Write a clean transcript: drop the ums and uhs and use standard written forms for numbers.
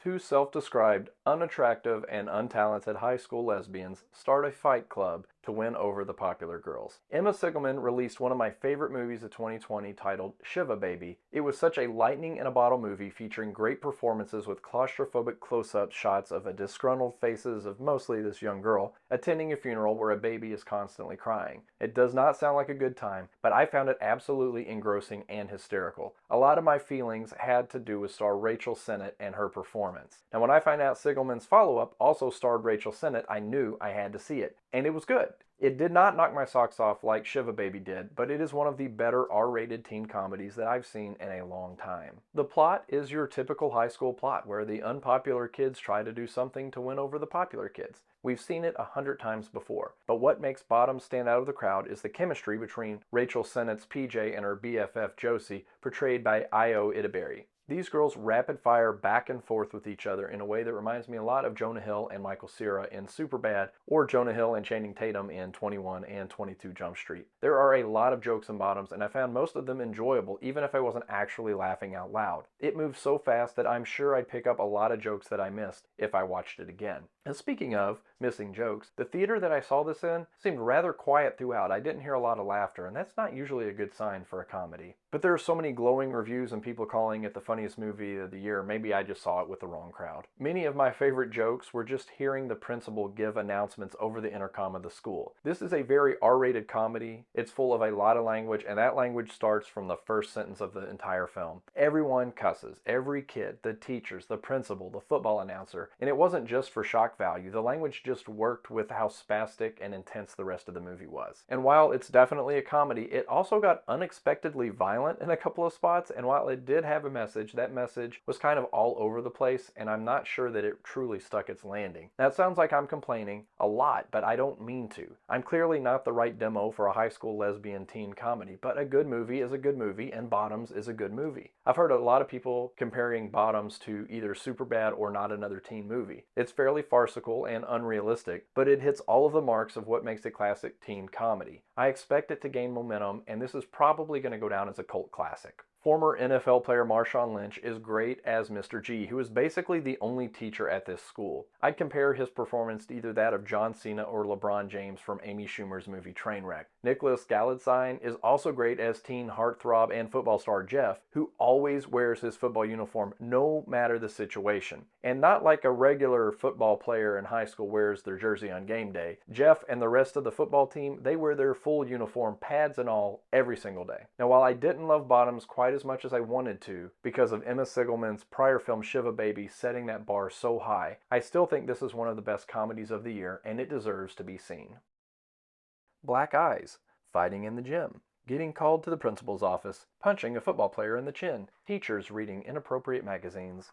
two self-described unattractive and untalented high school lesbians start a fight club to win over the popular girls. Emma Sigelman released one of my favorite movies of 2020 titled Shiva Baby. It was such a lightning-in-a-bottle movie featuring great performances with claustrophobic close-up shots of the disgruntled faces of mostly this young girl attending a funeral where a baby is constantly crying. It does not sound like a good time, but I found it absolutely engrossing and hysterical. A lot of my feelings had to do with star Rachel Sennett and her performance. Now when I found out Sigelman's follow-up also starred Rachel Sennett, I knew I had to see it. And it was good. It did not knock my socks off like Shiva Baby did, but it is one of the better R-rated teen comedies that I've seen in a long time. The plot is your typical high school plot where the unpopular kids try to do something to win over the popular kids. We've seen it 100 times before, but what makes Bottoms stand out of the crowd is the chemistry between Rachel Sennett's PJ and her BFF Josie, portrayed by Io Itaberi. These girls rapid fire back and forth with each other in a way that reminds me a lot of Jonah Hill and Michael Cera in Superbad, or Jonah Hill and Channing Tatum in 21 and 22 Jump Street. There are a lot of jokes in Bottoms, and I found most of them enjoyable even if I wasn't actually laughing out loud. It moves so fast that I'm sure I'd pick up a lot of jokes that I missed if I watched it again. And speaking of missing jokes, the theater that I saw this in seemed rather quiet throughout. I didn't hear a lot of laughter, and that's not usually a good sign for a comedy. But there are so many glowing reviews and people calling it the funniest movie of the year, maybe I just saw it with the wrong crowd. Many of my favorite jokes were just hearing the principal give announcements over the intercom of the school. This is a very R-rated comedy. It's full of a lot of language, and that language starts from the first sentence of the entire film. Everyone cusses. Every kid, the teachers, the principal, the football announcer. And it wasn't just for shock value. The language just worked with how spastic and intense the rest of the movie was. And while it's definitely a comedy, it also got unexpectedly violent in a couple of spots, and while it did have a message, that message was kind of all over the place, and I'm not sure that it truly stuck its landing. That sounds like I'm complaining a lot, but I don't mean to. I'm clearly not the right demo for a high school lesbian teen comedy, but a good movie is a good movie, and Bottoms is a good movie. I've heard a lot of people comparing Bottoms to either Superbad or Not Another Teen Movie. It's fairly farcical and unrealistic, but it hits all of the marks of what makes a classic teen comedy. I expect it to gain momentum, and this is probably going to go down as a cult classic. Former NFL player Marshawn Lynch is great as Mr. G, who is basically the only teacher at this school. I'd compare his performance to either that of John Cena or LeBron James from Amy Schumer's movie Trainwreck. Nicholas Galitzine is also great as teen heartthrob and football star Jeff, who always wears his football uniform no matter the situation. And not like a regular football player in high school wears their jersey on game day. Jeff and the rest of the football team, they wear their full uniform, pads and all, every single day. Now, while I didn't love Bottoms quite as much as I wanted to because of Emma Sigelman's prior film Shiva Baby setting that bar so high, I still think this is one of the best comedies of the year, and it deserves to be seen. Black eyes, fighting in the gym, getting called to the principal's office, punching a football player in the chin, teachers reading inappropriate magazines.